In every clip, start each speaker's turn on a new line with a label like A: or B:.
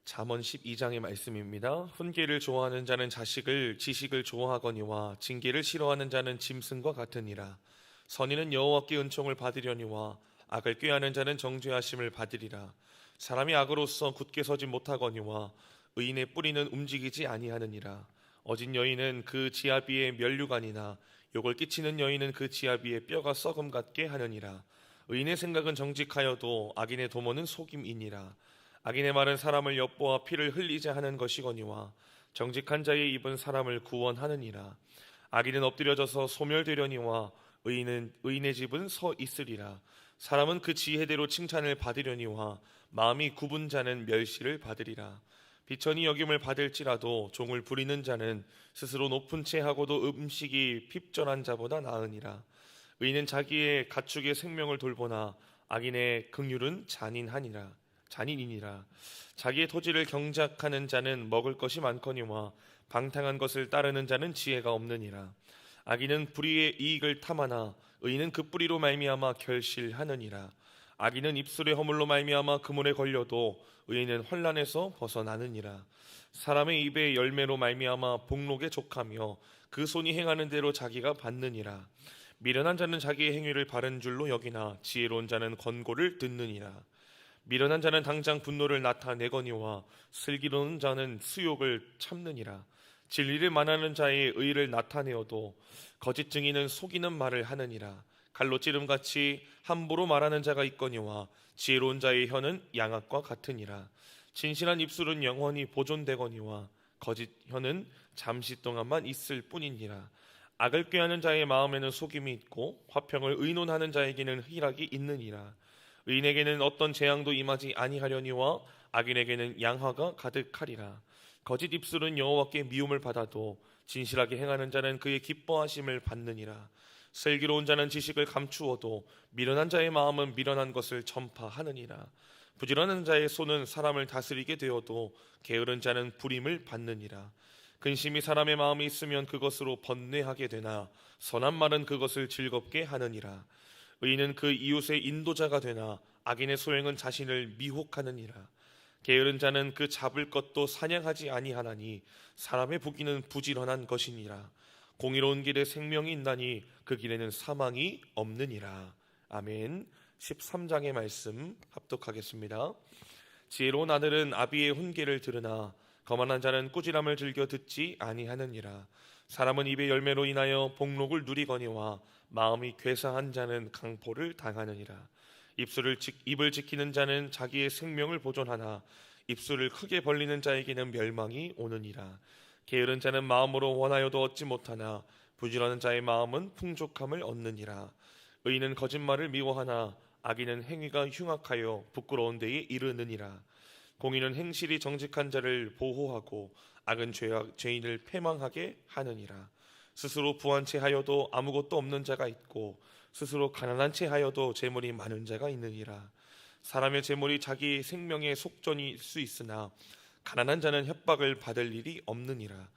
A: 잠언 12장의 말씀입니다. 훈계를 좋아하는 자는 지식을 좋아하거니와 징계를 싫어하는 자는 짐승과 같으니라. 선인은 여호와께 은총을 받으려니와 악을 꾀하는 자는 정죄하심을 받으리라. 사람이 악으로서 굳게 서지 못하거니와 의인의 뿌리는 움직이지 아니하느니라. 어진 여인은 그 지아비의 면류관이나 욕을 끼치는 여인은 그 지아비의 뼈가 썩음 같게 하느니라. 의인의 생각은 정직하여도 악인의 도모는 속임이니라. 악인의 말은 사람을 엿보아 피를 흘리자 하는 것이거니와 정직한 자의 입은 사람을 구원하느니라. 악인은 엎드려져서 소멸되려니와 의인의 집은 서 있으리라. 사람은 그 지혜대로 칭찬을 받으려니와 마음이 굽은 자는 멸시를 받으리라. 비천이 여김을 받을지라도 종을 부리는 자는 스스로 높은 채 하고도 음식이 핍절한 자보다 나으니라. 의인은 자기의 가축의 생명을 돌보나 악인의 긍휼은 잔인이니라. 자기의 토지를 경작하는 자는 먹을 것이 많거니와 방탕한 것을 따르는 자는 지혜가 없느니라. 악인은 불의의 이익을 탐하나 의인은 그 뿌리로 말미암아 결실하느니라. 악인은 입술의 허물로 말미암아 그물에 걸려도 의인은 환난에서 벗어나느니라. 사람의 입의 열매로 말미암아 복록에 족하며 그 손이 행하는 대로 자기가 받느니라. 미련한 자는 자기의 행위를 바른 줄로 여기나 지혜로운 자는 권고를 듣느니라. 미련한 자는 당장 분노를 나타내거니와 슬기로운 자는 수욕을 참느니라. 진리를 말하는 자의 의를 나타내어도 거짓 증인은 속이는 말을 하느니라. 칼로 찌름같이 함부로 말하는 자가 있거니와 지혜로운 자의 혀는 양악과 같으니라. 진실한 입술은 영원히 보존되거니와 거짓 혀는 잠시 동안만 있을 뿐이니라. 악을 꾀하는 자의 마음에는 속임이 있고 화평을 의논하는 자에게는 희락이 있느니라. 의인에게는 어떤 재앙도 임하지 아니하려니와 악인에게는 양화가 가득하리라. 거짓 입술은 여호와께 미움을 받아도 진실하게 행하는 자는 그의 기뻐하심을 받느니라. 슬기로운 자는 지식을 감추어도 미련한 자의 마음은 미련한 것을 전파하느니라. 부지런한 자의 손은 사람을 다스리게 되어도 게으른 자는 불임을 받느니라. 근심이 사람의 마음에 있으면 그것으로 번뇌하게 되나 선한 말은 그것을 즐겁게 하느니라. 의인은 그 이웃의 인도자가 되나 악인의 소행은 자신을 미혹하느니라. 게으른 자는 그 잡을 것도 사냥하지 아니하나니 사람의 부귀는 부지런한 것이니라. 공의로운 길에 생명이 있나니 그 길에는 사망이 없느니라. 아멘. 13장의 말씀 합독하겠습니다. 지혜로운 아들은 아비의 훈계를 들으나 거만한 자는 꾸지람을 즐겨 듣지 아니하느니라. 사람은 입의 열매로 인하여 복록을 누리거니와 마음이 괴사한 자는 강포를 당하느니라. 입을 지키는 자는 자기의 생명을 보존하나 입술을 크게 벌리는 자에게는 멸망이 오느니라. 게으른 자는 마음으로 원하여도 얻지 못하나 부지런한 자의 마음은 풍족함을 얻느니라. 의인은 거짓말을 미워하나 악인은 행위가 흉악하여 부끄러운 데에 이르느니라. 공의는 행실이 정직한 자를 보호하고 악은 죄인을 패망하게 하느니라. 스스로 부한 채 하여도 아무것도 없는 자가 있고 스스로 가난한 채 하여도 재물이 많은 자가 있느니라. 사람의 재물이 자기 생명의 속전일 수 있으나 가난한 자는 협박을 받을 일이 없느니라.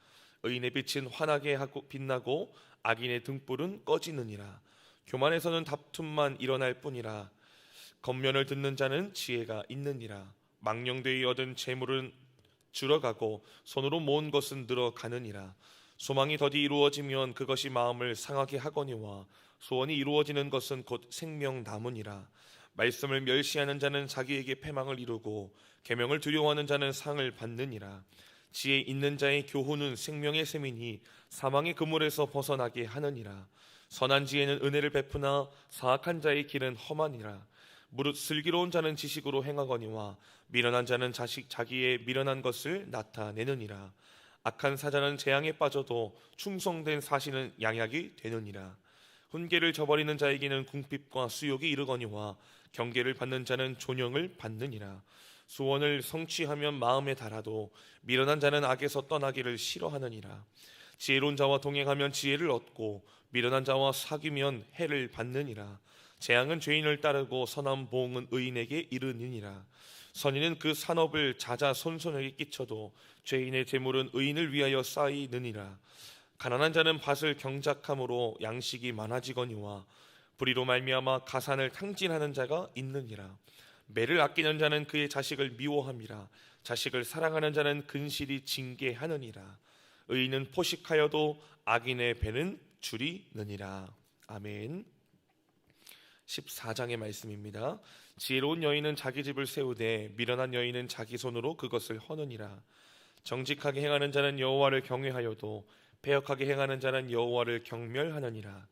A: 의인의 빛은 환하게 하고 빛나고 악인의 등불은 꺼지느니라. 교만에서는 다툼만 일어날 뿐이라. 겉면을 듣는 자는 지혜가 있느니라. 망령되이 얻은 재물은 줄어가고 손으로 모은 것은 늘어가느니라. 소망이 더디 이루어지면 그것이 마음을 상하게 하거니와 소원이 이루어지는 것은 곧 생명 나무니라. 말씀을 멸시하는 자는 자기에게 패망을 이루고 계명을 두려워하는 자는 상을 받느니라. 지혜 있는 자의 교훈은 생명의 셈이니 사망의 그물에서 벗어나게 하느니라. 선한 지혜는 은혜를 베푸나 사악한 자의 길은 험하니라. 무릇 슬기로운 자는 지식으로 행하거니와 미련한 자는 자기의 미련한 것을 나타내느니라. 악한 사자는 재앙에 빠져도 충성된 사신은 양약이 되느니라. 훈계를 저버리는 자에게는 궁핍과 수욕이 이르거니와 경계를 받는 자는 존영을 받느니라. 소원을 성취하면 마음에 달아도 미련한 자는 악에서 떠나기를 싫어하느니라. 지혜로운 자와 동행하면 지혜를 얻고 미련한 자와 사귀면 해를 받느니라. 재앙은 죄인을 따르고 선한 보응은 의인에게 이르느니라. 선인은 그 산업을 자자손손에게 끼쳐도 죄인의 재물은 의인을 위하여 쌓이느니라. 가난한 자는 밭을 경작함으로 양식이 많아지거니와 불의로 말미암아 가산을 탕진하는 자가 있느니라. 매를 아끼는 자는 그의 자식을 미워함이라. 자식을 사랑하는 자는 근실이 징계하느니라. 의인은 포식하여도 악인의 배는 줄이느니라. 아멘. 14장의 말씀입니다. 지혜로운 여인은 자기 집을 세우되 미련한 여인은 자기 손으로 그것을 허느니라. 정직하게 행하는 자는 여호와를 경외하여도 패역하게 행하는 자는 여호와를 경멸하느니라.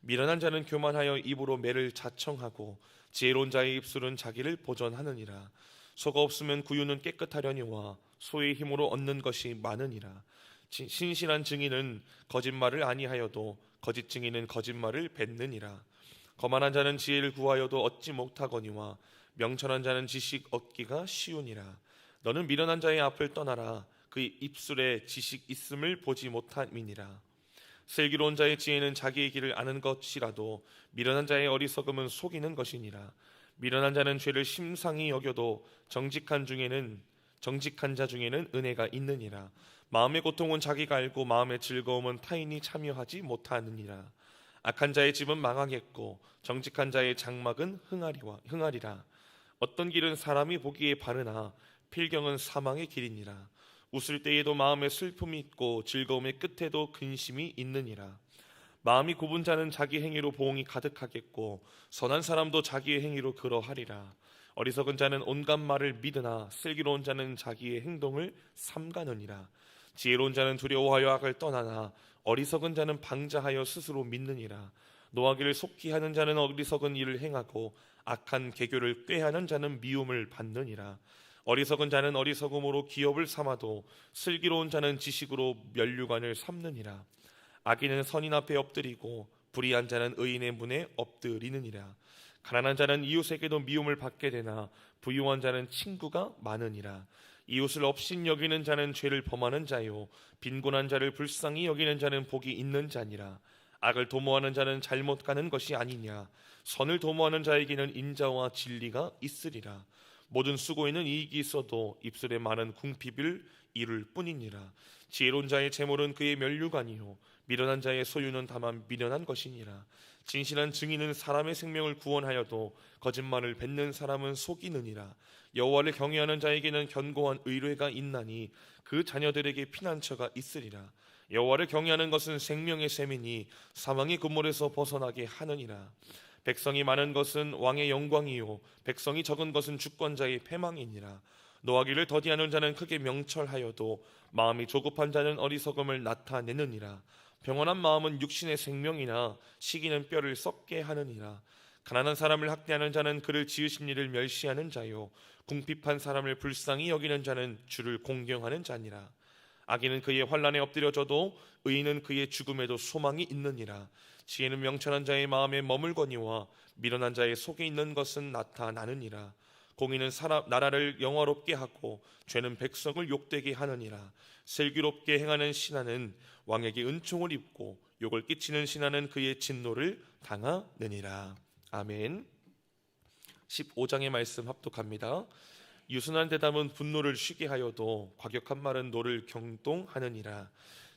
A: 미련한 자는 교만하여 입으로 매를 자청하고 지혜로운 자의 입술은 자기를 보전하느니라. 소가 없으면 구유는 깨끗하려니와 소의 힘으로 얻는 것이 많으니라. 신실한 증인은 거짓말을 아니하여도 거짓 증인은 거짓말을 뱉느니라. 거만한 자는 지혜를 구하여도 얻지 못하거니와 명철한 자는 지식 얻기가 쉬우니라. 너는 미련한 자의 앞을 떠나라. 그의 입술에 지식 있음을 보지 못함이니라. 슬기로운 자의 지혜는 자기의 길을 아는 것이라도 미련한 자의 어리석음은 속이는 것이니라. 미련한 자는 죄를 심상히 여겨도 정직한 자 중에는 은혜가 있느니라. 마음의 고통은 자기가 알고 마음의 즐거움은 타인이 참여하지 못하느니라. 악한 자의 집은 망하겠고 정직한 자의 장막은 흥하리라. 어떤 길은 사람이 보기에 바르나 필경은 사망의 길이니라. 웃을 때에도 마음에 슬픔이 있고 즐거움의 끝에도 근심이 있느니라. 마음이 굽은 자는 자기 행위로 보응이 가득하겠고 선한 사람도 자기의 행위로 그러하리라. 어리석은 자는 온갖 말을 믿으나 슬기로운 자는 자기의 행동을 삼가느니라. 지혜로운 자는 두려워하여 악을 떠나나 어리석은 자는 방자하여 스스로 믿느니라. 노하기를 속히 하는 자는 어리석은 일을 행하고 악한 계교를 꾀하는 자는 미움을 받느니라. 어리석은 자는 어리석음으로 기업을 삼아도 슬기로운 자는 지식으로 면류관을 삼느니라. 악인은 선인 앞에 엎드리고 불의한 자는 의인의 문에 엎드리느니라. 가난한 자는 이웃에게도 미움을 받게 되나 부유한 자는 친구가 많으니라. 이웃을 업신 여기는 자는 죄를 범하는 자요 빈곤한 자를 불쌍히 여기는 자는 복이 있는 자니라. 악을 도모하는 자는 잘못 가는 것이 아니냐. 선을 도모하는 자에게는 인자와 진리가 있으리라. 모든 수고에는 이익이 있어도 입술에 많은 궁핍을 이룰 뿐이니라. 지혜로운 자의 재물은 그의 면류관이요 미련한 자의 소유는 다만 미련한 것이니라. 진실한 증인은 사람의 생명을 구원하여도 거짓말을 뱉는 사람은 속이느니라. 여호와를 경외하는 자에게는 견고한 의뢰가 있나니 그 자녀들에게 피난처가 있으리라. 여호와를 경외하는 것은 생명의 셈이니 사망의 그물에서 벗어나게 하느니라. 백성이 많은 것은 왕의 영광이요 백성이 적은 것은 주권자의 패망이니라. 노하기를 더디하는 자는 크게 명철하여도 마음이 조급한 자는 어리석음을 나타내느니라. 평온한 마음은 육신의 생명이나 시기는 뼈를 썩게 하느니라. 가난한 사람을 학대하는 자는 그를 지으신 이를 멸시하는 자요 궁핍한 사람을 불쌍히 여기는 자는 주를 공경하는 자니라. 악인은 그의 환난에 엎드려져도 의인은 그의 죽음에도 소망이 있느니라. 지혜는 명철한 자의 마음에 머물거니와 미련한 자의 속에 있는 것은 나타나느니라. 공의는 나라를 영화롭게 하고 죄는 백성을 욕되게 하느니라. 슬기롭게 행하는 신하는 왕에게 은총을 입고 욕을 끼치는 신하는 그의 진노를 당하느니라. 아멘. 15장의 말씀 합독합니다. 유순한 대답은 분노를 쉬게 하여도 과격한 말은 노를 경동하느니라.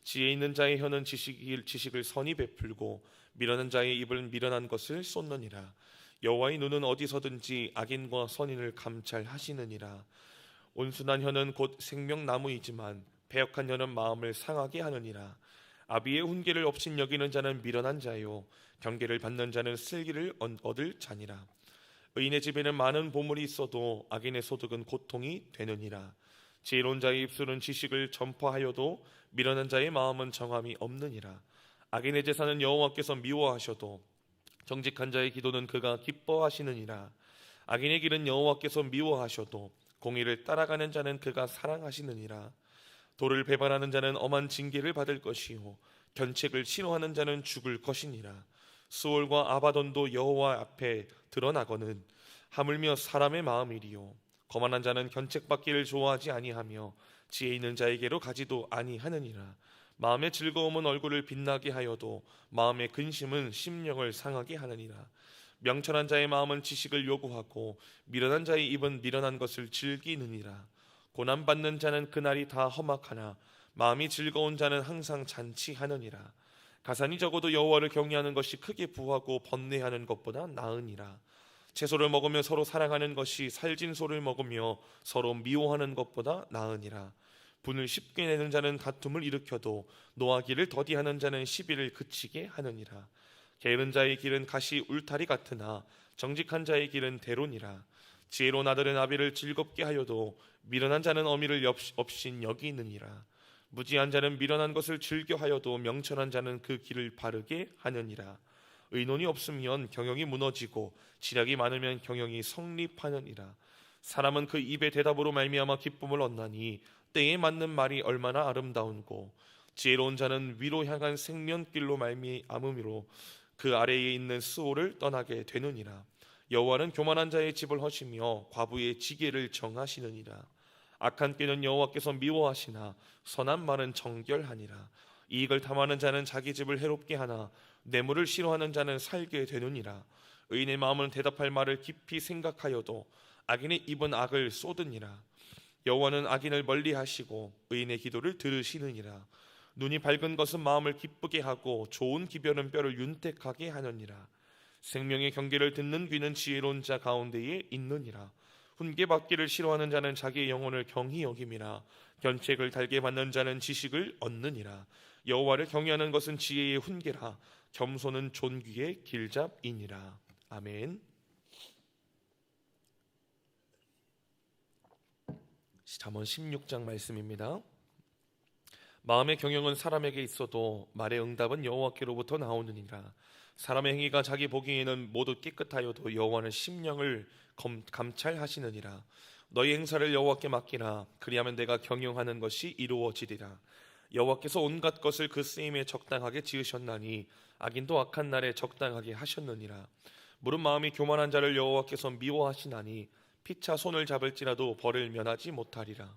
A: 지혜 있는 자의 혀는 지식을 선히 베풀고 미련한 자의 입은 미련한 것을 쏟느니라. 여호와의 눈은 어디서든지 악인과 선인을 감찰하시느니라. 온순한 혀는 곧 생명나무이지만 배역한 혀는 마음을 상하게 하느니라. 아비의 훈계를 업신 여기는 자는 미련한 자요 경계를 받는 자는 슬기를 얻을 자니라. 의인의 집에는 많은 보물이 있어도 악인의 소득은 고통이 되느니라. 지혜로운 자의 입술은 지식을 전파하여도 미련한 자의 마음은 정함이 없느니라. 악인의 제사는 여호와께서 미워하셔도 정직한 자의 기도는 그가 기뻐하시느니라. 악인의 길은 여호와께서 미워하셔도 공의를 따라가는 자는 그가 사랑하시느니라. 도를 배반하는 자는 엄한 징계를 받을 것이요 견책을 싫어하는 자는 죽을 것이니라. 수월과 아바돈도 여호와 앞에 드러나거는 하물며 사람의 마음이리요 거만한 자는 견책받기를 좋아하지 아니하며 지혜 있는 자에게로 가지도 아니하느니라. 마음의 즐거움은 얼굴을 빛나게 하여도 마음의 근심은 심령을 상하게 하느니라. 명철한 자의 마음은 지식을 요구하고 미련한 자의 입은 미련한 것을 즐기느니라. 고난받는 자는 그날이 다 험악하나 마음이 즐거운 자는 항상 잔치하느니라. 가산이 적어도 여호와를 경외하는 것이 크게 부하고 번뇌하는 것보다 나으니라. 채소를 먹으며 서로 사랑하는 것이 살진 소를 먹으며 서로 미워하는 것보다 나으니라. 분을 쉽게 내는 자는 다툼을 일으켜도 노하기를 더디하는 자는 시비를 그치게 하느니라. 게으른 자의 길은 가시 울타리 같으나 정직한 자의 길은 대로니라. 지혜로운 아들은 아비를 즐겁게 하여도 미련한 자는 어미를 없인 여기느니라. 무지한 자는 미련한 것을 즐겨하여도 명철한 자는 그 길을 바르게 하느니라. 의논이 없으면 경영이 무너지고 지략이 많으면 경영이 성립하느니라. 사람은 그 입의 대답으로 말미암아 기쁨을 얻나니 때에 맞는 말이 얼마나 아름다운고 지혜로운 자는 위로 향한 생명길로 말미암음으로 그 아래에 있는 수호를 떠나게 되느니라. 여호와는 교만한 자의 집을 허시며 과부의 지게를 정하시느니라. 악한 꾀는 여호와께서 미워하시나 선한 말은 정결하니라. 이익을 탐하는 자는 자기 집을 해롭게 하나 뇌물을 싫어하는 자는 살게 되느니라. 의인의 마음은 대답할 말을 깊이 생각하여도 악인의 입은 악을 쏟으니라. 여호와는 악인을 멀리하시고 의인의 기도를 들으시느니라. 눈이 밝은 것은 마음을 기쁘게 하고 좋은 기별은 뼈를 윤택하게 하느니라. 생명의 경계를 듣는 귀는 지혜로운 자 가운데에 있느니라. 훈계받기를 싫어하는 자는 자기의 영혼을 경히 여김이나 견책을 달게 받는 자는 지식을 얻느니라. 여호와를 경외하는 것은 지혜의 훈계라. 겸손은 존귀의 길잡이니라. 아멘. 잠언 16장 말씀입니다. 마음의 경영은 사람에게 있어도 말의 응답은 여호와께로부터 나오느니라. 사람의 행위가 자기 보기에는 모두 깨끗하여도 여호와는 심령을 감찰하시느니라. 너희 행사를 여호와께 맡기라. 그리하면 내가 경영하는 것이 이루어지리라. 여호와께서 온갖 것을 그 쓰임에 적당하게 지으셨나니 악인도 악한 날에 적당하게 하셨느니라. 무릇 마음이 교만한 자를 여호와께서 미워하시나니 피차 손을 잡을지라도 벌을 면하지 못하리라.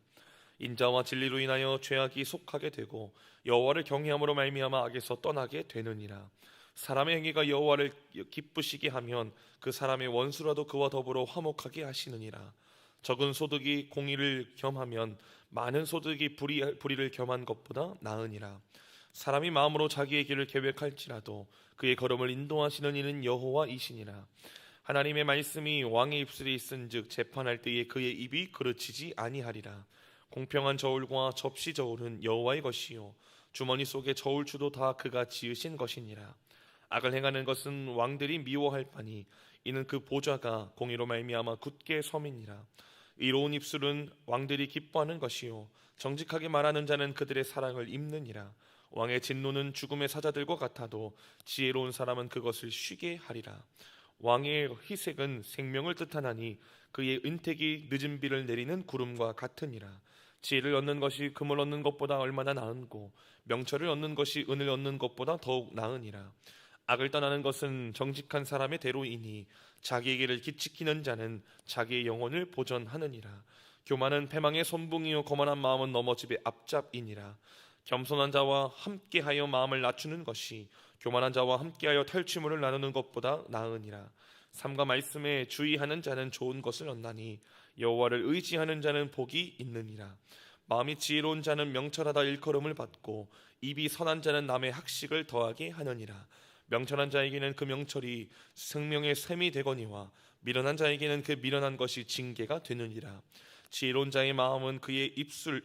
A: 인자와 진리로 인하여 죄악이 속하게 되고 여호와를 경외함으로 말미암아 악에서 떠나게 되느니라. 사람의 행위가 여호와를 기쁘시게 하면 그 사람의 원수라도 그와 더불어 화목하게 하시느니라. 적은 소득이 공의를 겸하면 많은 소득이 불의를 겸한 것보다 나으니라. 사람이 마음으로 자기의 길을 계획할지라도 그의 걸음을 인도하시는 이는 여호와이시니라. 하나님의 말씀이 왕의 입술에 있은즉 재판할 때에 그의 입이 그르치지 아니하리라. 공평한 저울과 접시 저울은 여호와의 것이요 주머니 속의 저울추도 다 그가 지으신 것이니라. 악을 행하는 것은 왕들이 미워할 바니 이는 그 보좌가 공의로 말미암아 굳게 섬이니라. 의로운 입술은 왕들이 기뻐하는 것이요 정직하게 말하는 자는 그들의 사랑을 입느니라. 왕의 진노는 죽음의 사자들과 같아도 지혜로운 사람은 그것을 쉬게 하리라. 왕의 희색은 생명을 뜻하나니 그의 은택이 늦은 비를 내리는 구름과 같으니라. 지혜를 얻는 것이 금을 얻는 것보다 얼마나 나은고 명철을 얻는 것이 은을 얻는 것보다 더욱 나으니라. 악을 떠나는 것은 정직한 사람의 대로이니 자기에게를 기치키는 자는 자기의 영혼을 보전하느니라. 교만은 패망의 선봉이요 거만한 마음은 넘어집의 앞잡이니라. 겸손한 자와 함께하여 마음을 낮추는 것이 교만한 자와 함께하여 탈취물을 나누는 것보다 나으니라. 삼가 말씀에 주의하는 자는 좋은 것을 얻나니 여호와를 의지하는 자는 복이 있느니라. 마음이 지혜로운 자는 명철하다 일컬음을 받고 입이 선한 자는 남의 학식을 더하게 하느니라. 명철한 자에게는 그 명철이 생명의 샘이 되거니와 미련한 자에게는 그 미련한 것이 징계가 되느니라. 지혜로운 자의 마음은 그의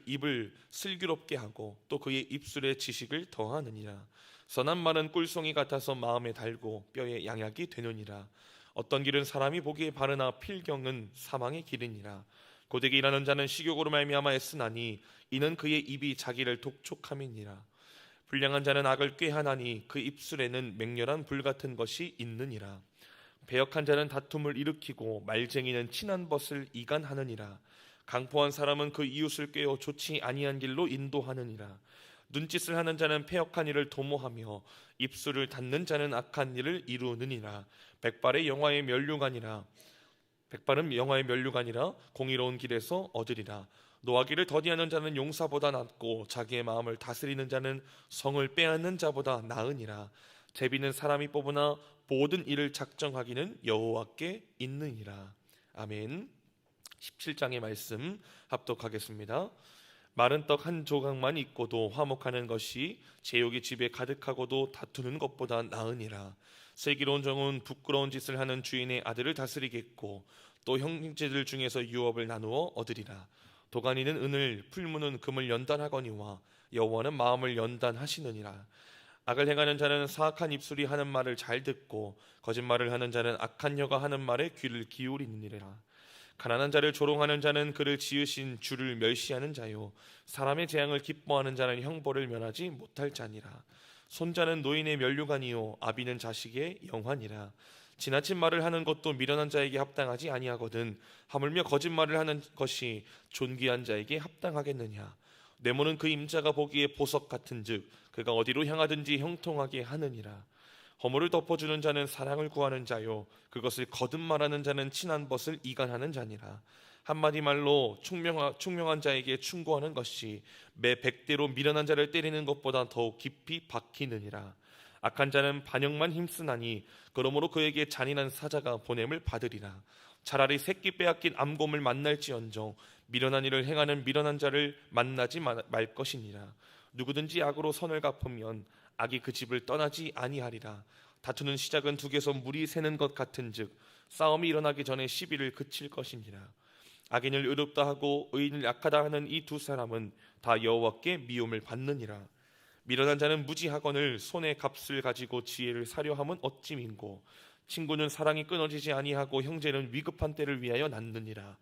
A: 입을 슬기롭게 하고 또 그의 입술에 지식을 더하느니라. 선한 말은 꿀송이 같아서 마음에 달고 뼈에 양약이 되느니라. 어떤 길은 사람이 보기에 바르나 필경은 사망의 길이니라. 고되게 일하는 자는 식욕으로 말미암아 애쓰나니 이는 그의 입이 자기를 독촉함이니라. 불량한 자는 악을 꾀하나니 그 입술에는 맹렬한 불 같은 것이 있느니라. 배역한 자는 다툼을 일으키고 말쟁이는 친한 벗을 이간하느니라. 강포한 사람은 그 이웃을 꾀어 좋지 아니한 길로 인도하느니라. 눈짓을 하는 자는 패역한 일을 도모하며 입술을 닫는 자는 악한 일을 이루느니라. 백발은 영화의 면류관이라 공의로운 길에서 얻으리라. 노하기를 더디하는 자는 용사보다 낫고 자기의 마음을 다스리는 자는 성을 빼앗는 자보다 나으니라. 제비는 사람이 뽑으나 모든 일을 작정하기는 여호와께 있느니라. 아멘. 17장의 말씀 합독하겠습니다. 마른 떡 한 조각만 있고도 화목하는 것이 제욕이 집에 가득하고도 다투는 것보다 나으니라. 슬기로운 종은 부끄러운 짓을 하는 주인의 아들을 다스리겠고 또 형제들 중에서 유업을 나누어 얻으리라. 도가니는 은을, 풀무는 금을 연단하거니와 여호와는 마음을 연단하시느니라. 악을 행하는 자는 사악한 입술이 하는 말을 잘 듣고 거짓말을 하는 자는 악한 혀가 하는 말에 귀를 기울이느니라. 가난한 자를 조롱하는 자는 그를 지으신 주를 멸시하는 자요, 사람의 재앙을 기뻐하는 자는 형벌을 면하지 못할 자니라. 손자는 노인의 면류관이요 아비는 자식의 영환이라. 지나친 말을 하는 것도 미련한 자에게 합당하지 아니하거든 하물며 거짓말을 하는 것이 존귀한 자에게 합당하겠느냐. 뇌모는 그 임자가 보기에 보석 같은즉 그가 어디로 향하든지 형통하게 하느니라. 허물을 덮어주는 자는 사랑을 구하는 자요 그것을 거듭 말하는 자는 친한 벗을 이간하는 자니라. 한마디 말로 총명한 자에게 충고하는 것이 매 100대로 미련한 자를 때리는 것보다 더욱 깊이 박히느니라. 악한 자는 반역만 힘쓰나니 그러므로 그에게 잔인한 사자가 보냄을 받으리라. 차라리 새끼 빼앗긴 암곰을 만날지언정 미련한 일을 행하는 미련한 자를 만나지 말 것이니라. 누구든지 악으로 선을 갚으면 악이 그 집을 떠나지 아니하리라. 다투는 시작은 둑에서 물이 새는 것 같은즉 싸움이 일어나기 전에 시비를 그칠 것이니라. 악인을 의롭다 하고 의인을 악하다 하는 이 두 사람은 다 여호와께 미움을 받느니라. 미련한 자는 무지하거늘 손에 값을 가지고 지혜를 사려 함은 어찌민고. 친구는 사랑이 끊어지지 아니하고 형제는 위급한 때를 위하여 낳느니라.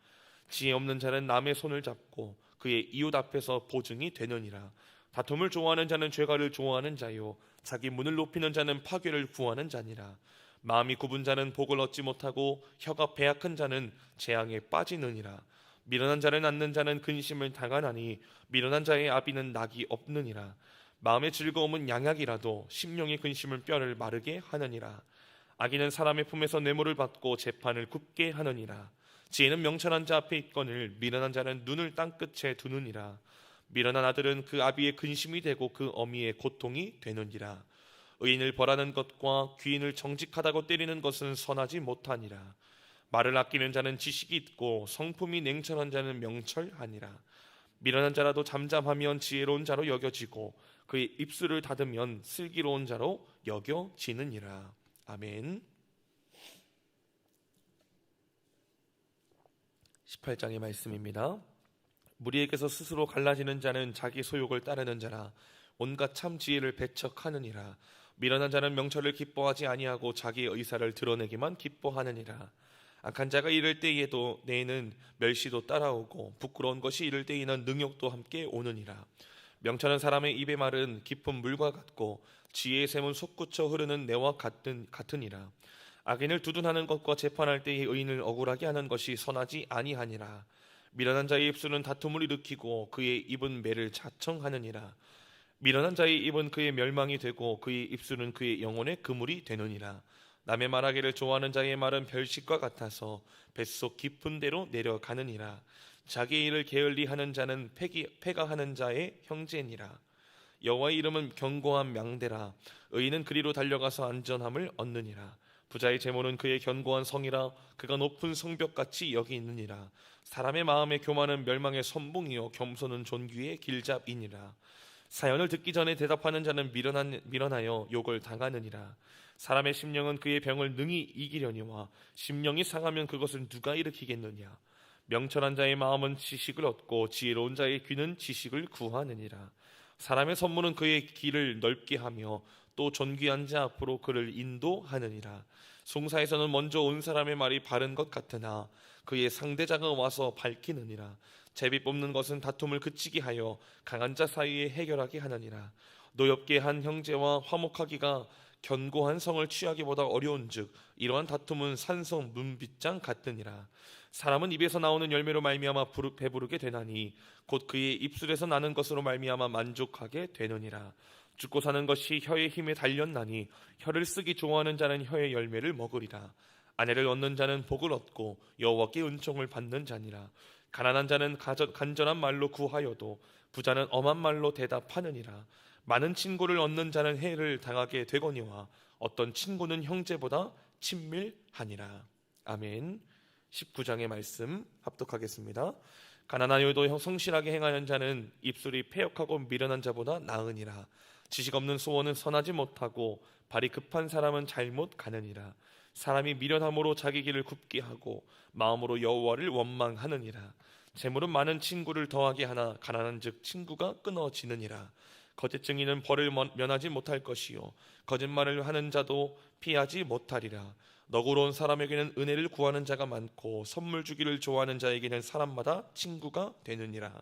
A: 지혜 없는 자는 남의 손을 잡고 그의 이웃 앞에서 보증이 되느니라. 다툼을 좋아하는 자는 죄가를 좋아하는 자요 자기 문을 높이는 자는 파괴를 구하는 자니라. 마음이 굽은 자는 복을 얻지 못하고 혀가 배약한 자는 재앙에 빠지느니라. 미련한 자를 낳는 자는 근심을 당하나니 미련한 자의 아비는 낙이 없느니라. 마음의 즐거움은 양약이라도 심령의 근심은 뼈를 마르게 하느니라. 악인은 사람의 품에서 뇌물을 받고 재판을 굽게 하느니라. 지혜는 명철한 자 앞에 있거늘 미련한 자는 눈을 땅끝에 두느니라. 미련한 아들은 그 아비의 근심이 되고 그 어미의 고통이 되느니라. 의인을 벌하는 것과 귀인을 정직하다고 때리는 것은 선하지 못하니라. 말을 아끼는 자는 지식이 있고 성품이 냉철한 자는 명철하니라. 미련한 자라도 잠잠하면 지혜로운 자로 여겨지고 그의 입술을 닫으면 슬기로운 자로 여겨지느니라. 아멘. 18장의 말씀입니다. 무리에게서 스스로 갈라지는 자는 자기 소욕을 따르는 자라. 온갖 참 지혜를 배척하느니라. 미련한 자는 명철을 기뻐하지 아니하고 자기의 의사를 드러내기만 기뻐하느니라. 악한 자가 이를 때에도 내에는 멸시도 따라오고 부끄러운 것이 이를 때에는 능욕도 함께 오느니라. 명철한 사람의 입의 말은 깊은 물과 같고 지혜의 샘은 솟구쳐 흐르는 내와 같으니라. 악인을 두둔하는 것과 재판할 때의 의인을 억울하게 하는 것이 선하지 아니하니라. 미련한 자의 입술은 다툼을 일으키고 그의 입은 매를 자청하느니라. 미련한 자의 입은 그의 멸망이 되고 그의 입술은 그의 영혼의 그물이 되느니라. 남의 말하기를 좋아하는 자의 말은 별식과 같아서 뱃속 깊은 데로 내려가느니라. 자기의 일을 게을리하는 자는 패가하는 자의 형제니라. 여호와의 이름은 견고한 망대라. 의인은 그리로 달려가서 안전함을 얻느니라. 부자의 재물은 그의 견고한 성이라. 그가 높은 성벽같이 여기 있느니라. 사람의 마음의 교만은 멸망의 선봉이요 겸손은 존귀의 길잡이니라. 사연을 듣기 전에 대답하는 자는 미련하여 욕을 당하느니라. 사람의 심령은 그의 병을 능히 이기려니와 심령이 상하면 그것을 누가 일으키겠느냐. 명철한 자의 마음은 지식을 얻고 지혜로운 자의 귀는 지식을 구하느니라. 사람의 선물은 그의 길을 넓게 하며 또 존귀한 자 앞으로 그를 인도하느니라. 송사에서는 먼저 온 사람의 말이 바른 것 같으나 그의 상대자가 와서 밝히느니라. 제비 뽑는 것은 다툼을 그치게 하여 강한 자 사이에 해결하게 하느니라. 노엽게 한 형제와 화목하기가 견고한 성을 취하기보다 어려운즉 이러한 다툼은 산성 문빗장 같으니라. 사람은 입에서 나오는 열매로 말미암아 배부르게 되나니 곧 그의 입술에서 나는 것으로 말미암아 만족하게 되느니라. 죽고 사는 것이 혀의 힘에 달렸나니 혀를 쓰기 좋아하는 자는 혀의 열매를 먹으리라. 아내를 얻는 자는 복을 얻고 여호와께 은총을 받는 자니라. 가난한 자는 간절한 말로 구하여도 부자는 엄한 말로 대답하느니라. 많은 친구를 얻는 자는 해를 당하게 되거니와 어떤 친구는 형제보다 친밀하니라. 아멘. 19장의 말씀 합독하겠습니다. 가난하여도 성실하게 행하는 자는 입술이 패역하고 미련한 자보다 나으니라. 지식 없는 소원은 선하지 못하고 발이 급한 사람은 잘못 가느니라. 사람이 미련함으로 자기 길을 굽게 하고 마음으로 여호와를 원망하느니라. 재물은 많은 친구를 더하게 하나 가난한즉 친구가 끊어지느니라. 거짓 증인은 벌을 면하지 못할 것이요 거짓말을 하는 자도 피하지 못하리라. 너그러운 사람에게는 은혜를 구하는 자가 많고 선물 주기를 좋아하는 자에게는 사람마다 친구가 되느니라.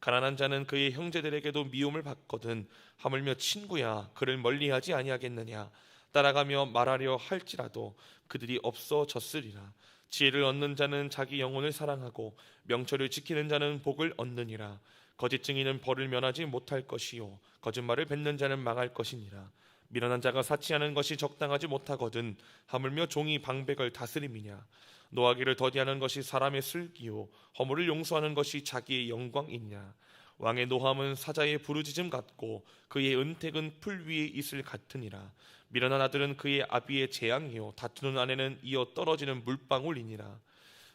A: 가난한 자는 그의 형제들에게도 미움을 받거든 하물며 친구야 그를 멀리하지 아니하겠느냐. 따라가며 말하려 할지라도 그들이 없어졌으리라. 지혜를 얻는 자는 자기 영혼을 사랑하고 명철을 지키는 자는 복을 얻느니라. 거짓 증인은 벌을 면하지 못할 것이요 거짓말을 뱉는 자는 망할 것이니라. 미련한 자가 사치하는 것이 적당하지 못하거든 하물며 종이 방백을 다스림이냐. 노하기를 더디하는 것이 사람의 슬기요 허물을 용서하는 것이 자기의 영광이냐. 왕의 노함은 사자의 부르짖음 같고 그의 은택은 풀 위에 이슬 같으니라. 미련한 아들은 그의 아비의 재앙이요 다투는 아내는 이어 떨어지는 물방울이니라.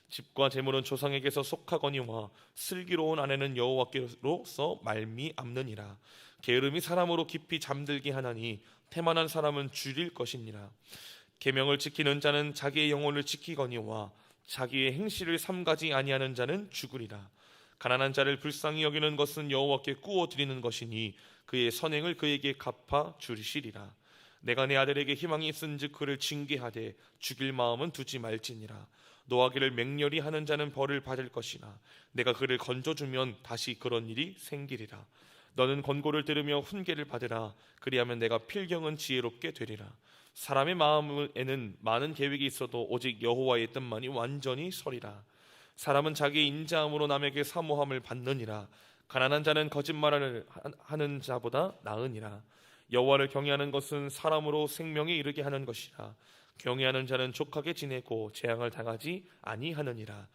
A: 집과 재물은 조상에게서 속하거니와 슬기로운 아내는 여호와께로서 말미암느니라. 게으름이 사람으로 깊이 잠들게 하나니 태만한 사람은 줄일 것이니라. 계명을 지키는 자는 자기의 영혼을 지키거니와 자기의 행실을 삼가지 아니하는 자는 죽으리라. 가난한 자를 불쌍히 여기는 것은 여호와께 꾸어 드리는 것이니 그의 선행을 그에게 갚아 주시리라. 내가 내 아들에게 희망이 있은즉 그를 징계하되 죽일 마음은 두지 말지니라. 노하기를 맹렬히 하는 자는 벌을 받을 것이나 내가 그를 건져주면 다시 그런 일이 생기리라. 너는 권고를 들으며 훈계를 받으라. 그리하면 내가 필경은 지혜롭게 되리라. 사람의 마음에는 많은 계획이 있어도 오직 여호와의 뜻만이 완전히 서리라. 사람은 자기의 인자함으로 남에게 사모함을 받느니라. 가난한 자는 거짓말을 하는 자보다 나으니라. 여호와를 경외하는 것은 사람으로 생명에 이르게 하는 것이라. 경외하는 자는 족하게 지내고 재앙을 당하지 아니하느니라.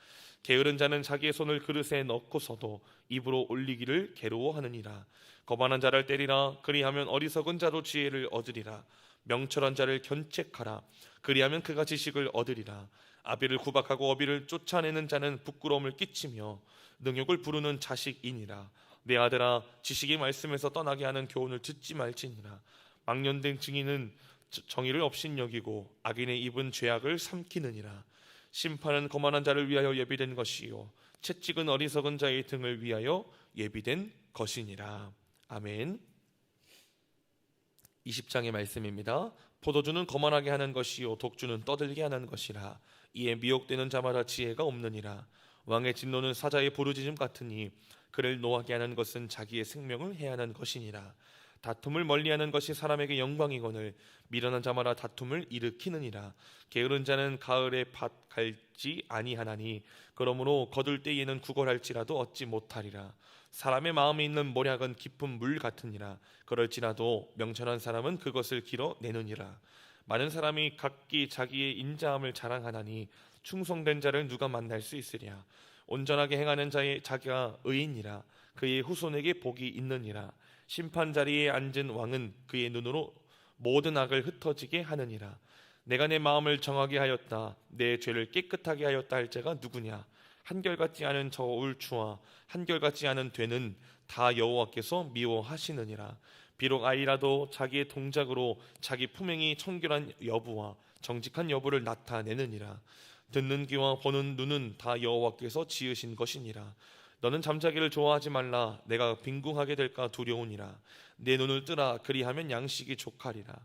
A: 게으른 자는 자기의 손을 그릇에 넣고서도 입으로 올리기를 괴로워하느니라. 거만한 자를 때리라. 그리하면 어리석은 자도 지혜를 얻으리라. 명철한 자를 견책하라. 그리하면 그가 지식을 얻으리라. 아비를 구박하고 어비를 쫓아내는 자는 부끄러움을 끼치며 능욕을 부르는 자식이니라. 내 아들아 지식의 말씀에서 떠나게 하는 교훈을 듣지 말지니라. 망령된 증인은 정의를 업신여기고 악인의 입은 죄악을 삼키느니라. 심판은 거만한 자를 위하여 예비된 것이요 채찍은 어리석은 자의 등을 위하여 예비된 것이니라. 아멘. 20장의 말씀입니다. 포도주는 거만하게 하는 것이요 독주는 떠들게 하는 것이라. 이에 미혹되는 자마다 지혜가 없느니라. 왕의 진노는 사자의 부르짖음 같으니 그를 노하게 하는 것은 자기의 생명을 해하는 것이니라. 다툼을 멀리하는 것이 사람에게 영광이거늘 미련한 자마다 다툼을 일으키느니라. 게으른 자는 가을에 밭 갈지 아니하나니 그러므로 거둘 때에는 구걸할지라도 얻지 못하리라. 사람의 마음에 있는 모략은 깊은 물 같으니라. 그럴지라도 명철한 사람은 그것을 길어내느니라. 많은 사람이 각기 자기의 인자함을 자랑하나니 충성된 자를 누가 만날 수 있으랴. 온전하게 행하는 자의 자기가 의인이라. 그의 후손에게 복이 있느니라. 심판 자리에 앉은 왕은 그의 눈으로 모든 악을 흩어지게 하느니라. 내가 내 마음을 정하게 하였다. 내 죄를 깨끗하게 하였다 할 자가 누구냐. 한결같지 않은 저울추와 한결같지 않은 되는 다 여호와께서 미워하시느니라. 비록 아이라도 자기의 동작으로 자기 품행이 청결한 여부와 정직한 여부를 나타내느니라. 듣는 귀와 보는 눈은 다 여호와께서 지으신 것이니라. 너는 잠자기를 좋아하지 말라. 내가 빈궁하게 될까 두려우니라. 내 눈을 뜨라. 그리하면 양식이 족하리라.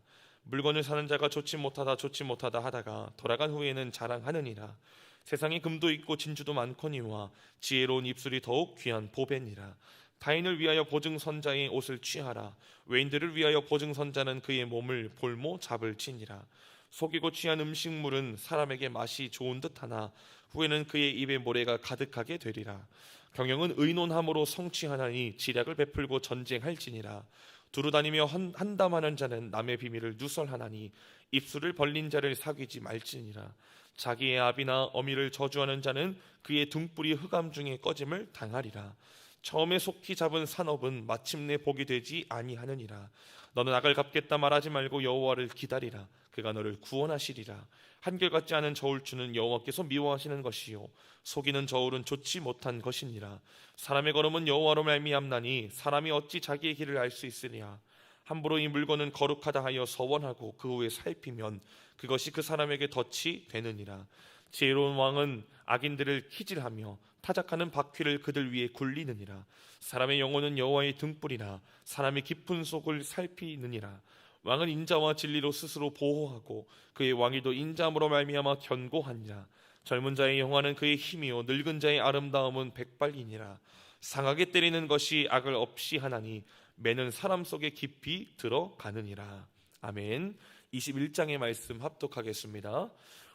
A: 물건을 사는 자가 좋지 못하다 하다가 돌아간 후에는 자랑하느니라. 세상에 금도 있고 진주도 많거니와 지혜로운 입술이 더욱 귀한 보배니라. 타인을 위하여 보증선자의 옷을 취하라. 외인들을 위하여 보증선자는 그의 몸을 볼모 잡을 치니라. 속이고 취한 음식물은 사람에게 맛이 좋은 듯하나 후에는 그의 입에 모래가 가득하게 되리라. 경영은 의논함으로 성취하나니 지략을 베풀고 전쟁할지니라. 두루다니며 한담하는 자는 남의 비밀을 누설하나니 입술을 벌린 자를 사귀지 말지니라. 자기의 아비나 어미를 저주하는 자는 그의 등불이 흑암 중에 꺼짐을 당하리라. 처음에 속히 잡은 산업은 마침내 복이 되지 아니하느니라. 너는 악을 갚겠다 말하지 말고 여호와를 기다리라. 그가 너를 구원하시리라. 한결같지 않은 저울추는 여호와께서 미워하시는 것이요 속이는 저울은 좋지 못한 것이니라. 사람의 걸음은 여호와로 말미암나니 사람이 어찌 자기의 길을 알 수 있으랴. 함부로 이 물건은 거룩하다 하여 서원하고 그 후에 살피면 그것이 그 사람에게 덫이 되느니라. 지혜로운 왕은 악인들을 키질하며 타작하는 바퀴를 그들 위에 굴리느니라. 사람의 영혼은 여호와의 등불이나 사람의 깊은 속을 살피느니라. 왕은 인자와 진리로 스스로 보호하고 그의 왕위도 인자함으로 말미암아 견고하니라. 젊은 자의 영화는 그의 힘이요 늙은 자의 아름다움은 백발이니라. 상하게 때리는 것이 악을 없이 하나니 매는 사람 속에 깊이 들어가느니라. 아멘. 21장의 말씀 합독하겠습니다.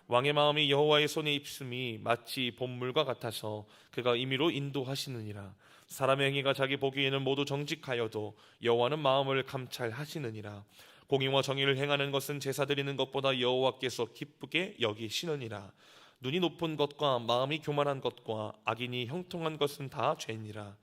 A: 왕의 마음이 여호와의 손에 입숨이 마치 봄물과 같아서 그가 임의로 인도하시느니라. 사람의 행위가 자기 보기에는 모두 정직하여도 여호와는 마음을 감찰하시느니라. 공의와 정의를 행하는 것은 제사 드리는 것보다 여호와께서 기쁘게 여기시느니라. 눈이 높은 것과 마음이 교만한 것과 악인이 형통한 것은 다 죄니라.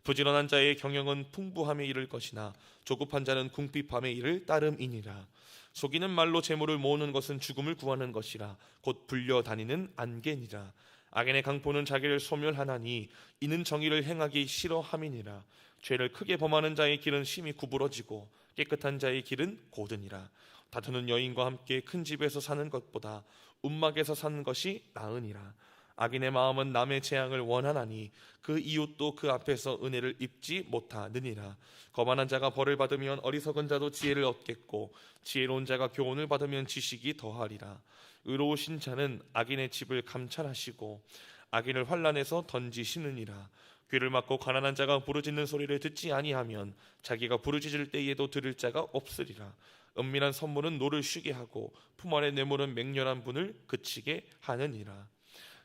A: 부지런한 자의 경영은 풍부함에 이를 것이나 조급한 자는 궁핍함에 이를 따름이니라. 속이는 말로 재물을 모으는 것은 죽음을 구하는 것이라 곧 불려다니는 안개니라. 악인의 강포는 자기를 소멸하나니 이는 정의를 행하기 싫어함이니라. 죄를 크게 범하는 자의 길은 심히 구부러지고 깨끗한 자의 길은 고드니라. 다투는 여인과 함께 큰 집에서 사는 것보다 움막에서 사는 것이 나으니라. 악인의 마음은 남의 재앙을 원하나니 그 이웃도 그 앞에서 은혜를 입지 못하느니라. 거만한 자가 벌을 받으면 어리석은 자도 지혜를 얻겠고 지혜로운 자가 교훈을 받으면 지식이 더하리라. 의로우신 자는 악인의 집을 감찰하시고 악인을 환난에서 던지시느니라. 귀를 막고 가난한 자가 부르짖는 소리를 듣지 아니하면 자기가 부르짖을 때에도 들을 자가 없으리라. 은밀한 선물은 노를 쉬게 하고 품 안의 뇌물은 맹렬한 분을 그치게 하느니라.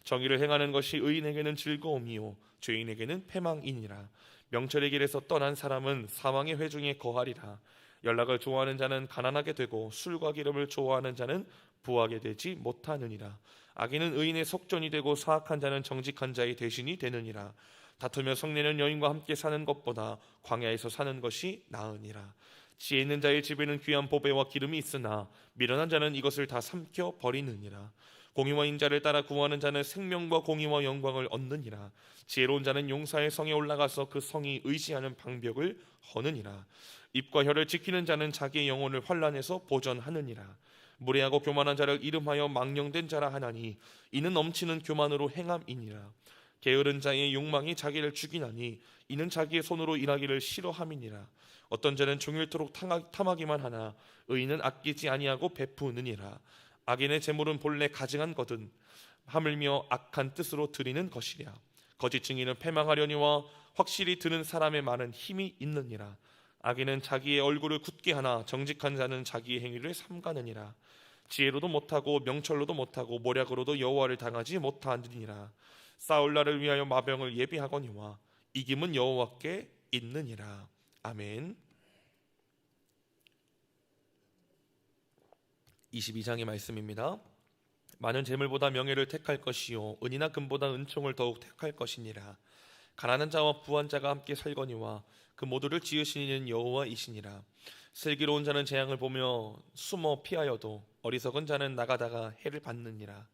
A: 정의를 행하는 것이 의인에게는 즐거움이요 죄인에게는 패망이니라. 명철의 길에서 떠난 사람은 사망의 회중에 거하리라. 연락을 좋아하는 자는 가난하게 되고 술과 기름을 좋아하는 자는 부하게 되지 못하느니라. 악인은 의인의 속전이 되고 사악한 자는 정직한 자의 대신이 되느니라. 다투며 성내는 여인과 함께 사는 것보다 광야에서 사는 것이 나으니라. 지혜 있는 자의 집에는 귀한 보배와 기름이 있으나 미련한 자는 이것을 다 삼켜 버리느니라. 공의와 인자를 따라 구하는 자는 생명과 공의와 영광을 얻느니라. 지혜로운 자는 용사의 성에 올라가서 그 성이 의지하는 방벽을 허느니라. 입과 혀를 지키는 자는 자기의 영혼을 환난에서 보전하느니라. 무례하고 교만한 자를 이름하여 망령된 자라 하나니 이는 넘치는 교만으로 행함이니라. 게으른 자의 욕망이 자기를 죽이나니 이는 자기의 손으로 일하기를 싫어함이니라. 어떤 자는 종일토록 탐하기만 하나 의인은 아끼지 아니하고 베푸느니라. 악인의 재물은 본래 가증한 거든 하물며 악한 뜻으로 드리는 것이랴. 거짓 증인은 패망하려니와 확실히 드는 사람의 말은 힘이 있느니라. 악인은 자기의 얼굴을 굳게 하나 정직한 자는 자기의 행위를 삼가느니라. 지혜로도 못하고 명철로도 못하고 모략으로도 여호와를 당하지 못하느니라. 싸울 날을 위하여 마병을 예비하거니와 이김은 여호와께 있느니라. 아멘. 22장의 말씀입니다. 많은 재물보다 명예를 택할 것이요 은이나 금보다 은총을 더욱 택할 것이니라. 가난한 자와 부한 자가 함께 살거니와 그 모두를 지으신 이는 여호와이시니라. 슬기로운 자는 재앙을 보며 숨어 피하여도 어리석은 자는 나가다가 해를 받느니라.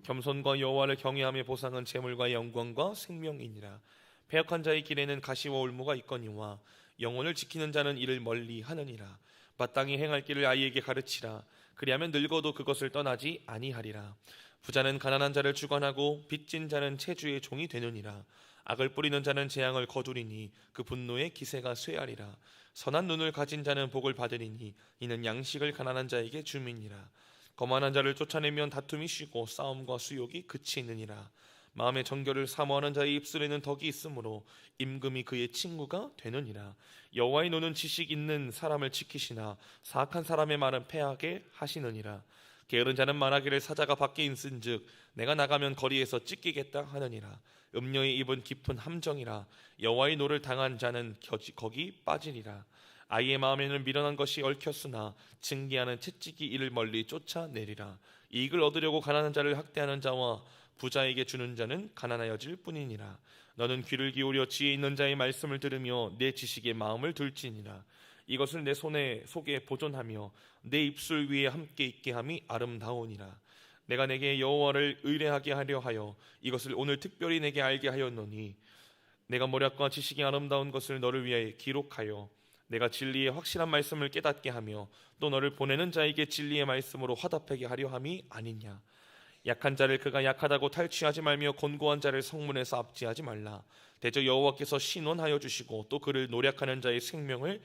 A: 겸손과 여호와를 경외함의 보상은 재물과 영광과 생명이니라. 패역한 자의 길에는 가시와 올무가 있거니와 영혼을 지키는 자는 이를 멀리 하느니라. 마땅히 행할 길을 아이에게 가르치라. 그리하면 늙어도 그것을 떠나지 아니하리라. 부자는 가난한 자를 주관하고 빚진 자는 체주의 종이 되느니라. 악을 뿌리는 자는 재앙을 거두리니 그 분노의 기세가 쇠하리라. 선한 눈을 가진 자는 복을 받으리니 이는 양식을 가난한 자에게 줌이니라. 거만한 자를 쫓아내면 다툼이 쉬고 싸움과 수욕이 그치느니라. 마음의 정결을 사모하는 자의 입술에는 덕이 있으므로 임금이 그의 친구가 되느니라. 여호와의 노는 지식 있는 사람을 지키시나 사악한 사람의 말은 패하게 하시느니라. 게으른 자는 말하기를 사자가 밖에 있은즉 내가 나가면 거리에서 찢기겠다 하느니라. 음녀의 입은 깊은 함정이라. 여호와의 노를 당한 자는 거기 빠지리라. 아이의 마음에는 미련한 것이 얽혔으나 증기하는 채찍이 이를 멀리 쫓아내리라. 이익을 얻으려고 가난한 자를 학대하는 자와 부자에게 주는 자는 가난하여질 뿐이니라. 너는 귀를 기울여 지혜 있는 자의 말씀을 들으며 내 지식에 마음을 둘지니라. 이것을 내 속에 보존하며 내 입술 위에 함께 있게 함이 아름다우니라. 내가 내게 여호와를 의뢰하게 하려 하여 이것을 오늘 특별히 내게 알게 하였노니 내가 모략과 지식이 아름다운 것을 너를 위하여 기록하여 내가 진리의 확실한 말씀을 깨닫게 하며 또 너를 보내는 자에게 진리의 말씀으로 화답하게 하려 함이 아니냐. 약한 자를 그가 약하다고 탈취하지 말며 곤고한 자를 성문에서 압제하지 말라. 대저 여호와께서 신원하여 주시고 또 그를 노략하는 자의 생명을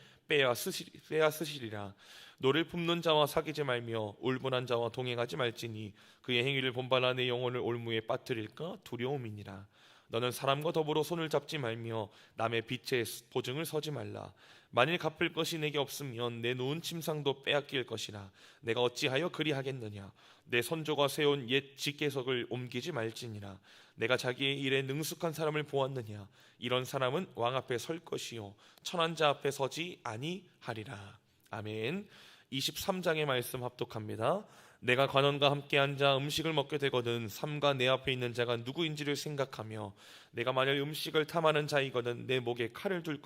A: 빼앗으시리라. 노를 품는 자와 사귀지 말며 울분한 자와 동행하지 말지니 그의 행위를 본받아 내 영혼을 올무에 빠뜨릴까 두려움이니라. 너는 사람과 더불어 손을 잡지 말며 남의 빛에 보증을 서지 말라. 만일 갚을 것이 내게 없으면 내 놓은 침상도 빼앗길 것이라. 내가 어찌하여 그리하겠느냐. 내 선조가 세운 옛 직계석을 옮기지 말지니라. 내가 자기의 일에 능숙한 사람을 보았느냐. 이런 사람은 왕 앞에 설 것이요 천한 자 앞에 서지 아니하리라. 아멘. 23장의 말씀 합독합니다. 내가 관원과 함께 앉아 음식을 먹게 되거든 삼가 내 앞에 있는 자가 누구인지를 생각하며 내가 만일 음식을 탐하는 자이거든 내 목에 칼을 둘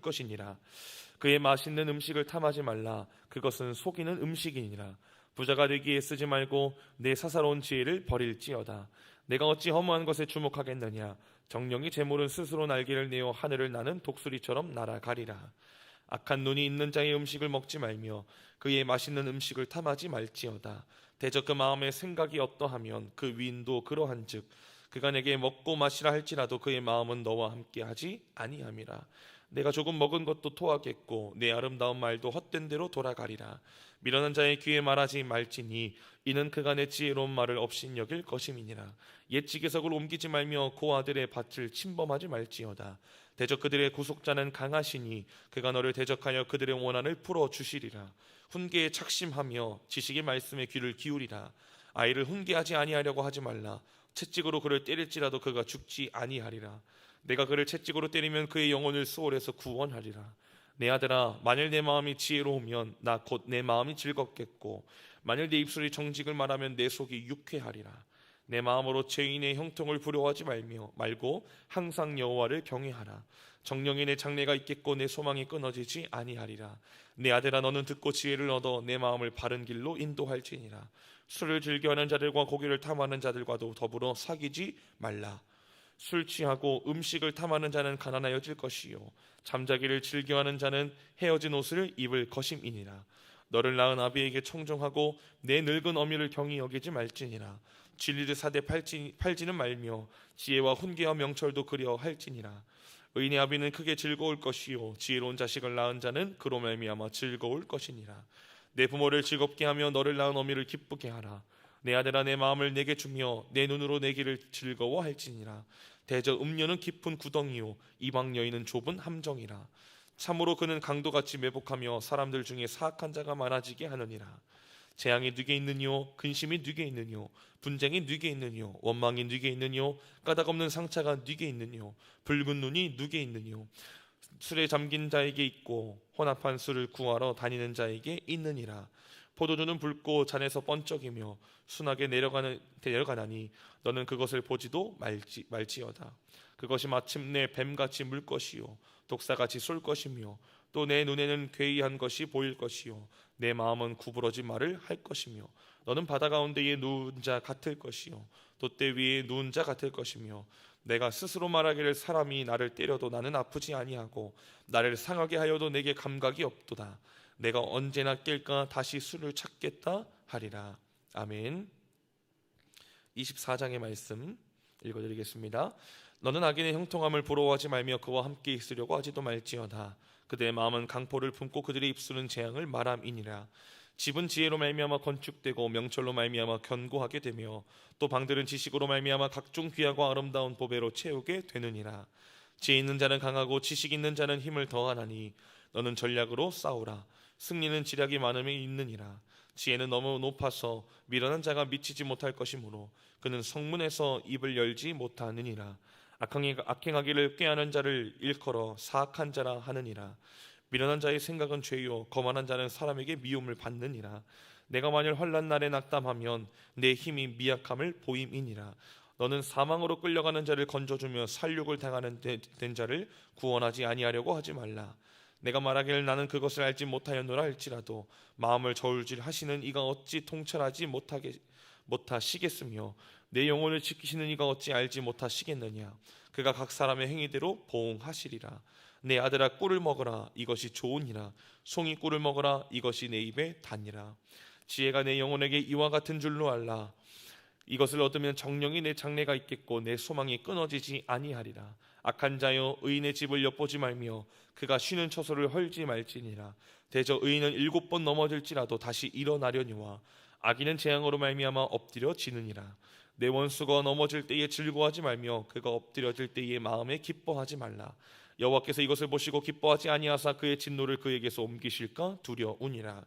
A: 것이니라. 그의 맛있는 음식을 탐하지 말라. 그것은 속이는 음식이니라. 부자가 되기에 쓰지 말고 내 사사로운 지혜를 버릴지어다. 내가 어찌 허무한 것에 주목하겠느냐. 정령이 재물은 스스로 날개를 내어 하늘을 나는 독수리처럼 날아가리라. 악한 눈이 있는 자의 음식을 먹지 말며 그의 맛있는 음식을 탐하지 말지어다. 대저 그 마음의 생각이 어떠하면 그 위인도 그러한즉 그가 내게 먹고 마시라 할지라도 그의 마음은 너와 함께하지 아니함이라. 내가 조금 먹은 것도 토하겠고 내 아름다운 말도 헛된 대로 돌아가리라. 미련한 자의 귀에 말하지 말지니 이는 그가 내 지혜로운 말을 업신여길 것임이니라. 옛 지계석을 옮기지 말며 고아들의 밭을 침범하지 말지어다. 대적 그들의 구속자는 강하시니 그가 너를 대적하여 그들의 원한을 풀어주시리라. 훈계에 착심하며 지식의 말씀에 귀를 기울이라. 아이를 훈계하지 아니하려고 하지 말라. 채찍으로 그를 때릴지라도 그가 죽지 아니하리라. 내가 그를 채찍으로 때리면 그의 영혼을 수월에서 구원하리라. 내 아들아, 만일 내 마음이 지혜로우면 나 곧 내 마음이 즐겁겠고 만일 내 입술이 정직을 말하면 내 속이 유쾌하리라. 내 마음으로 죄인의 형통을 부러워하지 말고 항상 여호와를 경외하라. 정령이 내 장래가 있겠고 내 소망이 끊어지지 아니하리라. 내 아들아, 너는 듣고 지혜를 얻어 내 마음을 바른 길로 인도할지니라. 술을 즐겨하는 자들과 고기를 탐하는 자들과도 더불어 사귀지 말라. 술 취하고 음식을 탐하는 자는 가난하여질 것이요 잠자기를 즐겨하는 자는 헤어진 옷을 입을 것임이니라. 너를 낳은 아비에게 청종하고 내 늙은 어미를 경히 여기지 말지니라. 진리를 사대 팔지는 말며 지혜와 훈계와 명철도 그리워 할지니라. 의인의 아비는 크게 즐거울 것이요 지혜로운 자식을 낳은 자는 그로 말미암아 즐거울 것이니라. 내 부모를 즐겁게 하며 너를 낳은 어미를 기쁘게 하라. 내 아들아, 내 마음을 내게 주며 내 눈으로 내 길을 즐거워할지니라. 대저 음녀는 깊은 구덩이요 이방 여인은 좁은 함정이라. 참으로 그는 강도같이 매복하며 사람들 중에 사악한 자가 많아지게 하느니라. 재앙이 네게 있느뇨 근심이 네게 있느뇨 분쟁이 네게 있느뇨 원망이 네게 있느뇨 까닭없는 상처가 네게 있느뇨 붉은 눈이 네게 있느뇨 술에 잠긴 자에게 있고 혼합한 술을 구하러 다니는 자에게 있느니라. 포도주는 붉고 잔에서 번쩍이며 순하게 내려가나니 너는 그것을 보지도 말지어다. 그것이 마침내 뱀같이 물 것이요 독사같이 쏠 것이며 또 내 눈에는 괴이한 것이 보일 것이요 내 마음은 구부러진 말을 할 것이며 너는 바다 가운데에 누운 자 같을 것이요 돛대 위에 누운 자 같을 것이며 내가 스스로 말하기를 사람이 나를 때려도 나는 아프지 아니하고 나를 상하게 하여도 내게 감각이 없도다. 내가 언제나 깰까 다시 술을 찾겠다 하리라. 아멘. 24장의 말씀 읽어드리겠습니다. 너는 악인의 형통함을 부러워하지 말며 그와 함께 있으려고 하지도 말지어다. 그들의 마음은 강포를 품고 그들의 입술은 재앙을 말함이니라. 집은 지혜로 말미암아 건축되고 명철로 말미암아 견고하게 되며 또 방들은 지식으로 말미암아 각종 귀하고 아름다운 보배로 채우게 되느니라. 지혜 있는 자는 강하고 지식 있는 자는 힘을 더하나니 너는 전략으로 싸우라. 승리는 지략이 많음에 있느니라. 지혜는 너무 높아서 미련한 자가 미치지 못할 것이므로 그는 성문에서 입을 열지 못하느니라. 악행하기를 꾀하는 자를 일컬어 사악한 자라 하느니라. 미련한 자의 생각은 죄요 거만한 자는 사람에게 미움을 받느니라. 내가 만일 환난 날에 낙담하면 내 힘이 미약함을 보임이니라. 너는 사망으로 끌려가는 자를 건져주며 살육을 당하는 된 자를 구원하지 아니하려고 하지 말라. 내가 말하기를 나는 그것을 알지 못하였노라 할지라도 마음을 저울질하시는 이가 어찌 통찰하지 못하시겠으며 내 영혼을 지키시는 이가 어찌 알지 못하시겠느냐. 그가 각 사람의 행위대로 보응하시리라. 내 아들아 꿀을 먹어라, 이것이 좋으니라. 송이 꿀을 먹어라, 이것이 내 입에 단이라. 지혜가 내 영혼에게 이와 같은 줄로 알라. 이것을 얻으면 정령이 내 장래가 있겠고 내 소망이 끊어지지 아니하리라. 악한 자여 의인의 집을 엿보지 말며 그가 쉬는 처소를 헐지 말지니라. 대저 의인은 7번 넘어질지라도 다시 일어나려니와 악인은 재앙으로 말미암아 엎드려 지느니라. 내 원수가 넘어질 때에 즐거워하지 말며 그가 엎드려질 때에 마음에 기뻐하지 말라. 여호와께서 이것을 보시고 기뻐하지 아니하사 그의 진노를 그에게서 옮기실까 두려우니라.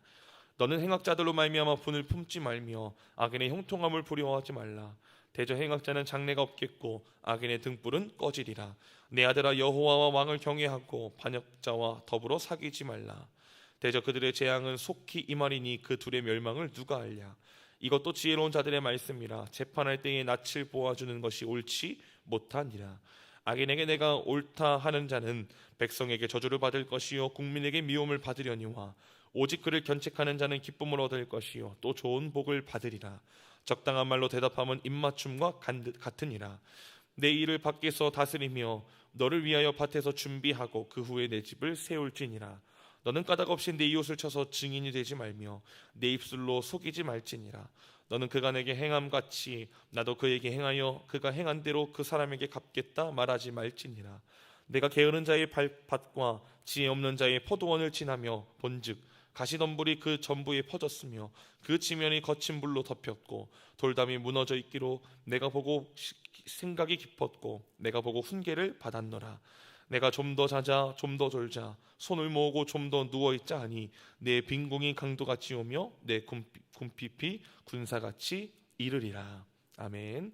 A: 너는 행악자들로 말미암아 분을 품지 말며 악인의 형통함을 부러워하지 말라. 대저 행악자는 장래가 없겠고 악인의 등불은 꺼지리라. 내 아들아 여호와와 왕을 경외하고 반역자와 더불어 사귀지 말라. 대저 그들의 재앙은 속히 임하리니 그 둘의 멸망을 누가 알랴. 이것도 지혜로운 자들의 말씀이라. 재판할 때에 낯을 보아주는 것이 옳지 못하니라. 악인에게 내가 옳다 하는 자는 백성에게 저주를 받을 것이요 국민에게 미움을 받으려니와 오직 그를 견책하는 자는 기쁨을 얻을 것이요 또 좋은 복을 받으리라. 적당한 말로 대답함은 입맞춤과 같으니라. 내 일을 밖에서 다스리며 너를 위하여 밭에서 준비하고 그 후에 내 집을 세울지니라. 너는 까닭 없이 내 이웃을 쳐서 증인이 되지 말며 내 입술로 속이지 말지니라. 너는 그가 내게 행함같이 나도 그에게 행하여 그가 행한 대로 그 사람에게 갚겠다 말하지 말지니라. 내가 게으른 자의 밭과 지혜 없는 자의 포도원을 지나며 본즉 가시덤불이 그 전부에 퍼졌으며 그 지면이 거친 불로 덮였고 돌담이 무너져 있기로 내가 보고 생각이 깊었고 내가 보고 훈계를 받았노라. 내가 좀 더 자자 좀 더 졸자 손을 모으고 좀 더 누워있자 하니 내 빈궁이 강도같이 오며 내 궁핍이 군사같이 이르리라. 아멘.